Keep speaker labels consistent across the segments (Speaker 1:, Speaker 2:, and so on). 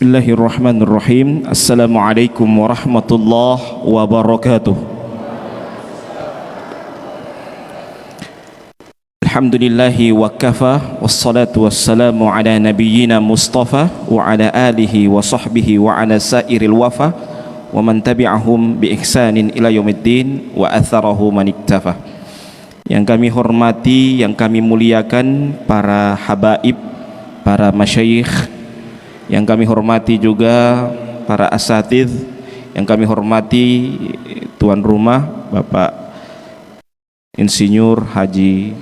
Speaker 1: Bismillahirrahmanirrahim. Assalamualaikum warahmatullahi wabarakatuh. Alhamdulillahi wa kafa, wassalatu wassalamu ala nabiyyina Mustafa wa ala alihi wa sahbihi wa ala sairil wafa wa man tabi'ahum bi ihsanin ila yaumiddin wa atharahu man iktafa. Yang kami hormati, yang kami muliakan para habaib, para masyayikh, yang kami hormati juga para asatidz, yang kami hormati tuan rumah Bapak Insinyur Haji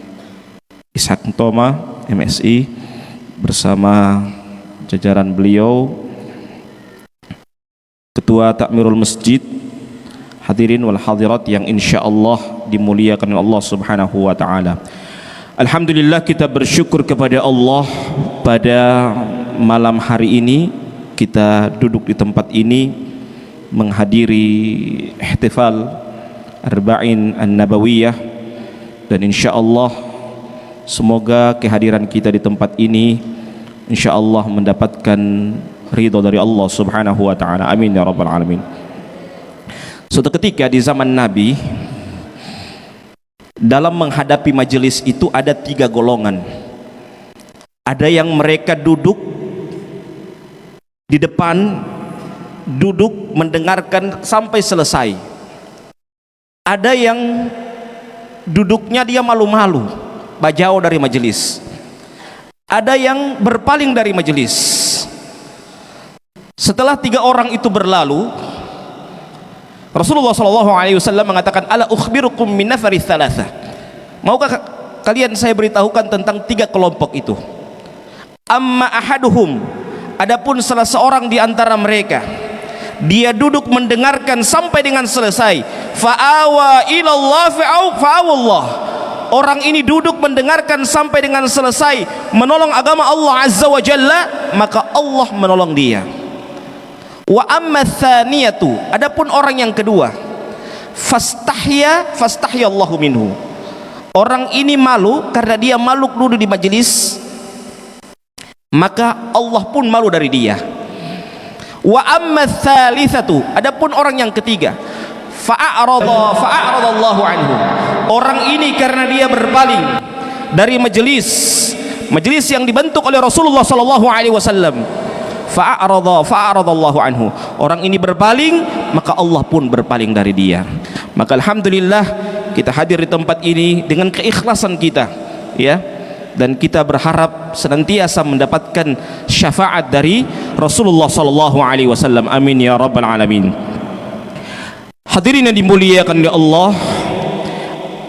Speaker 1: Ishak Toma MSI bersama jajaran beliau, Ketua Takmirul Masjid, hadirin wal hadirat yang insyaallah dimuliakan oleh Allah Subhanahu wa taala. Alhamdulillah, kita bersyukur kepada Allah pada malam hari ini kita duduk di tempat ini menghadiri ihtifal Arba'in An-Nabawiyah, dan insyaallah semoga kehadiran kita di tempat ini insyaallah mendapatkan ridha dari Allah Subhanahu wa taala. Amin ya rabbal alamin. Suatu ketika di zaman Nabi, dalam menghadapi majelis itu ada 3 golongan. Ada yang mereka duduk di depan, duduk mendengarkan sampai selesai. Ada yang duduknya dia malu-malu, bajau dari majelis. Ada yang berpaling dari majelis. Setelah 3 orang itu berlalu, Rasulullah SAW mengatakan, ala ukhbirukum min nafari thalatha. Maukah kalian saya beritahukan tentang 3 kelompok itu? Amma ahaduhum, adapun salah seorang di antara mereka, dia duduk mendengarkan sampai dengan selesai. Fa'awa ilallah fa'awallah. Orang ini duduk mendengarkan sampai dengan selesai, menolong agama Allah Azza wa Jalla, maka Allah menolong dia. Wa amma tsaniyatu, adapun orang yang kedua, fastahya Allahu minhu. Orang ini malu karena dia malu duduk di majelis, maka Allah pun malu dari dia. Wa amma tsalitsatu, adapun orang yang ketiga, fa'aradallahu anhu. Orang ini karena dia berpaling dari majelis yang dibentuk oleh Rasulullah sallallahu alaihi wasallam, fa'aradallahu anhu. Orang ini berpaling, maka Allah pun berpaling dari dia. Maka alhamdulillah kita hadir di tempat ini dengan keikhlasan kita, ya, dan kita berharap senantiasa mendapatkan syafaat dari Rasulullah sallallahu alaihi wasallam. Amin ya rabbal alamin. Hadirin yang dimuliakan oleh Allah,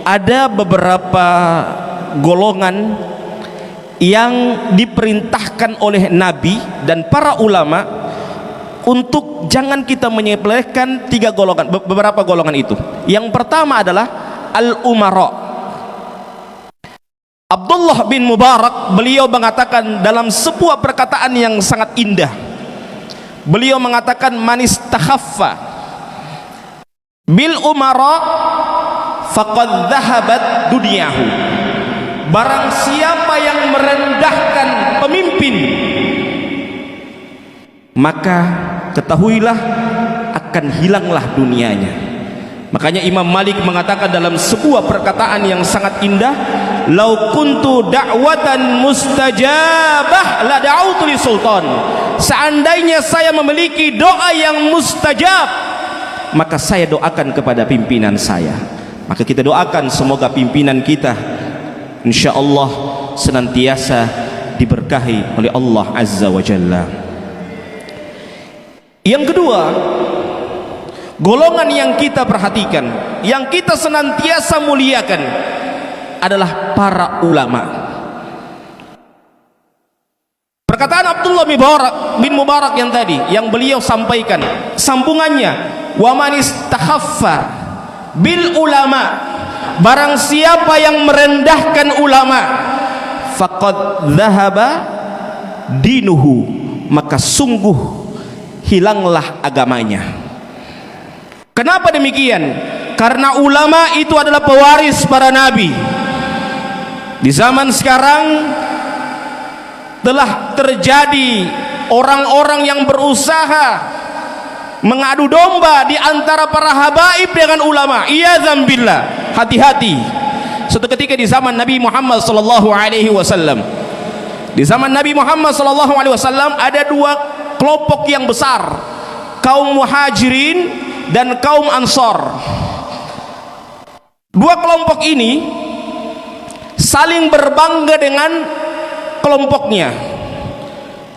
Speaker 1: ada beberapa golongan yang diperintahkan oleh Nabi dan para ulama untuk jangan kita menyepelekan 3 golongan, beberapa golongan itu. Yang pertama adalah al-umara. Abdullah bin Mubarak, beliau mengatakan dalam sebuah perkataan yang sangat indah. Beliau mengatakan, manis takhaffa bil umara faqad dhahabat dunyahu. Barang siapa yang merendahkan pemimpin, maka ketahuilah akan hilanglah dunianya. Makanya Imam Malik mengatakan dalam sebuah perkataan yang sangat indah, lau kuntu da'watan mustajabah la da'autu li sultan. Seandainya saya memiliki doa yang mustajab, maka saya doakan kepada pimpinan saya. Maka kita doakan semoga pimpinan kita insyaallah senantiasa diberkahi oleh Allah Azza wa Jalla. Yang kedua, golongan yang kita perhatikan, yang kita senantiasa muliakan adalah para ulama. Perkataan Abdullah bin Mubarak yang tadi, yang beliau sampaikan, sambungannya, wa man istakhaffa bil ulama, barang siapa yang merendahkan ulama, faqad dhahaba dinuhu, maka sungguh hilanglah agamanya. Kenapa demikian? Karena ulama itu adalah pewaris para nabi. Di zaman sekarang telah terjadi orang-orang yang berusaha mengadu domba di antara para habaib dengan ulama. Iyadzam billah. Hati-hati. Suatu ketika di zaman Nabi Muhammad sallallahu alaihi wasallam, di zaman Nabi Muhammad sallallahu alaihi wasallam ada dua kelompok yang besar, kaum muhajirin dan kaum ansor. Dua kelompok ini saling berbangga dengan kelompoknya.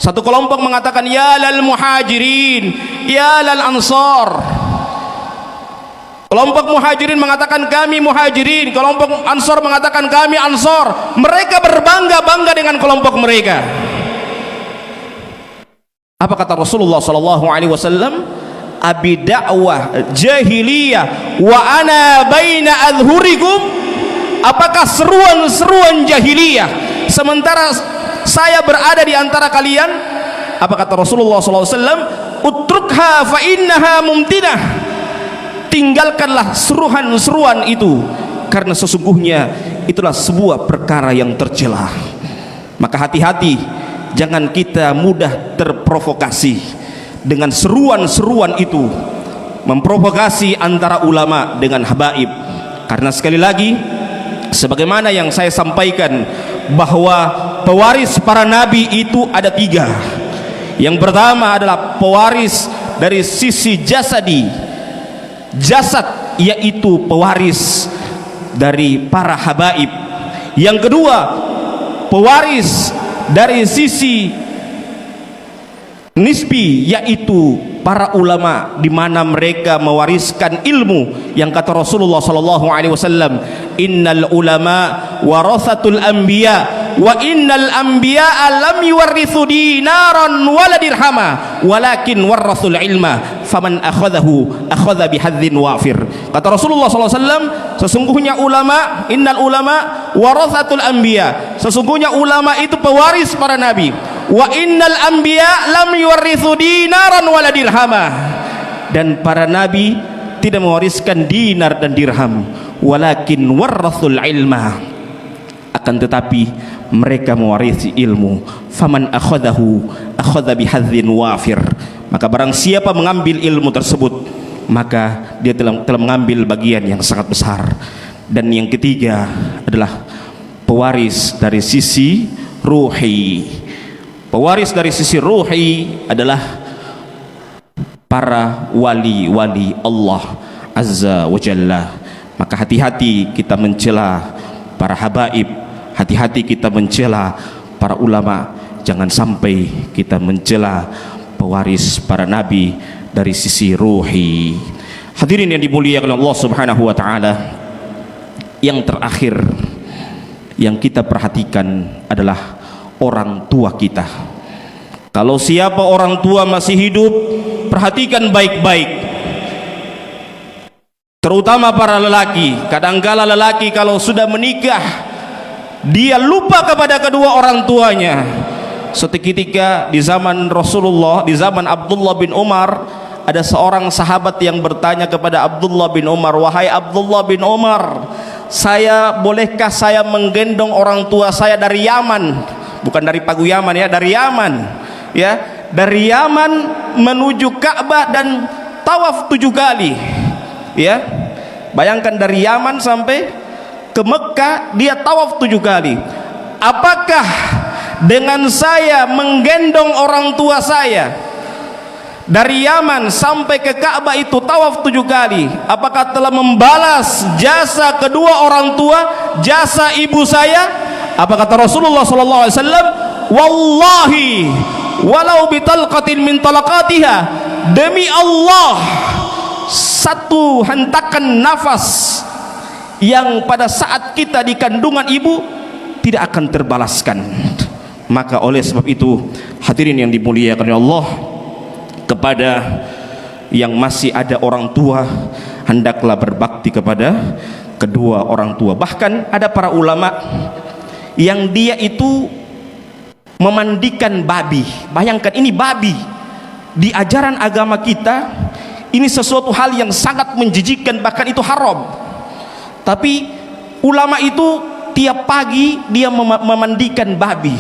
Speaker 1: Satu kelompok mengatakan ya lal muhajirin, ya lal ansor. Kelompok muhajirin mengatakan kami muhajirin, kelompok ansor mengatakan kami ansor. Mereka berbangga-bangga dengan kelompok mereka. Apa kata Rasulullah sallallahu alaihi wasallam? Abi da'wah jahiliyah wa ana baina adhurikum. Apakah seruan-seruan jahiliyah sementara saya berada di antara kalian? Apa kata Rasulullah sallallahu alaihi wasallam? Utrukha fa innaha mumtinah. Tinggalkanlah seruan-seruan itu, karena sesungguhnya itulah sebuah perkara yang tercela. Maka hati-hati, jangan kita mudah terprovokasi dengan seruan-seruan itu, memprovokasi antara ulama dengan habaib. Karena sekali lagi, sebagaimana yang saya sampaikan, bahwa pewaris para nabi itu ada tiga. Yang pertama adalah pewaris dari sisi jasad, yaitu pewaris dari para habaib. Yang kedua, pewaris dari sisi nisbi, yaitu para ulama, di mana mereka mewariskan ilmu yang kata Rasulullah sallallahu alaihi wasallam, innal ulama warathatul anbiya wa innal anbiya lam yuwarrithu dinaran wala dirhama walakin warathul ilma faman akhadahu akhadha bihadzin wafir. Kata Rasulullah sallallahu alaihi wasallam, sesungguhnya ulama, innal ulama warathatul anbiya, sesungguhnya ulama itu pewaris para nabi. Wa innal anbiya lam yuwarrithu dinaran wala dirhama, dan para nabi tidak mewariskan dinar dan dirham, walakin warathul ilma, akan tetapi mereka mewarisi ilmu. Faman akhadahu akhadha bihadzin wafir, maka barang siapa mengambil ilmu tersebut, maka dia telah mengambil bagian yang sangat besar. Dan yang ketiga adalah pewaris dari sisi ruhi. Pewaris dari sisi ruhi adalah para wali-wali Allah Azza wa Jalla. Maka hati-hati kita mencela para habaib, hati-hati kita mencela para ulama. Jangan sampai kita mencela pewaris para nabi dari sisi ruhi. Hadirin yang dimuliakan Allah Subhanahu wa taala, yang terakhir yang kita perhatikan adalah orang tua kita. Kalau siapa orang tua masih hidup, perhatikan baik-baik, terutama para lelaki. Kadangkala lelaki kalau sudah menikah, dia lupa kepada kedua orang tuanya. Seketika di zaman Rasulullah, di zaman Abdullah bin Umar, ada seorang sahabat yang bertanya kepada Abdullah bin Umar, wahai Abdullah bin Umar, bolehkah saya menggendong orang tua saya dari Yaman? Bukan dari Paguyaman ya, dari Yaman ya, dari Yaman menuju Ka'bah dan tawaf 7 kali ya. Bayangkan dari Yaman sampai ke Mekah dia tawaf 7 kali. Apakah dengan saya menggendong orang tua saya dari Yaman sampai ke Ka'bah itu tawaf 7 kali, apakah telah membalas jasa kedua orang tua, jasa ibu saya? Apa kata Rasulullah sallallahu alaihi wasallam? Wallahi walau bitalqatin min talaqatiha demi Allah, satu hentakan nafas yang pada saat kita di kandungan ibu tidak akan terbalaskan. Maka oleh sebab itu, hadirin yang dimuliakan oleh Allah, kepada yang masih ada orang tua, hendaklah berbakti kepada kedua orang tua. Bahkan ada para ulama yang dia itu memandikan babi. Bayangkan, ini babi di ajaran agama kita, ini sesuatu hal yang sangat menjijikkan, bahkan itu haram. Tapi ulama itu tiap pagi dia memandikan babi.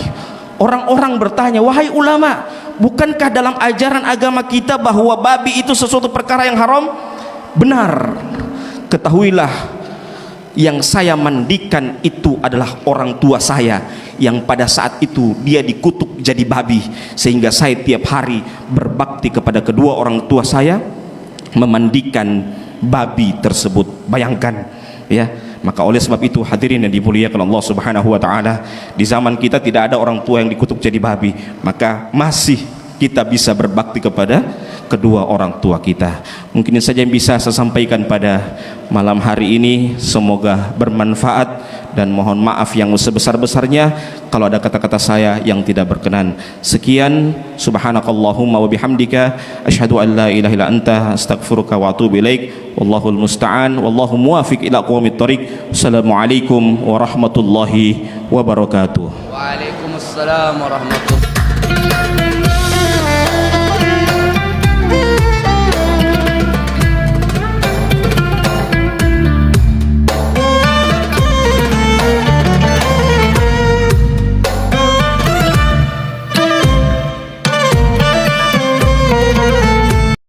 Speaker 1: Orang-orang bertanya, wahai ulama, bukankah dalam ajaran agama kita bahwa babi itu sesuatu perkara yang haram? Benar. Ketahuilah, yang saya mandikan itu adalah orang tua saya, yang pada saat itu dia dikutuk jadi babi, sehingga saya tiap hari berbakti kepada kedua orang tua saya memandikan babi tersebut. Bayangkan, ya. Maka oleh sebab itu, hadirin yang dimuliakan Allah Subhanahu wa taala, di zaman kita tidak ada orang tua yang dikutuk jadi babi, maka masih kita bisa berbakti kepada kedua orang tua kita. Mungkin ini saja yang bisa saya sampaikan pada malam hari ini. Semoga bermanfaat, dan mohon maaf yang sebesar-besarnya kalau ada kata-kata saya yang tidak berkenan. Sekian, subhanakallahumma wa bihamdika asyhadu an la ilaha illa anta astaghfiruka wa atubu ilaik. Wallahul musta'an, wallahu muwafiq ila aqwamit thoriq. Assalamualaikum warahmatullahi wabarakatuh.
Speaker 2: Waalaikumsalam warahmatullahi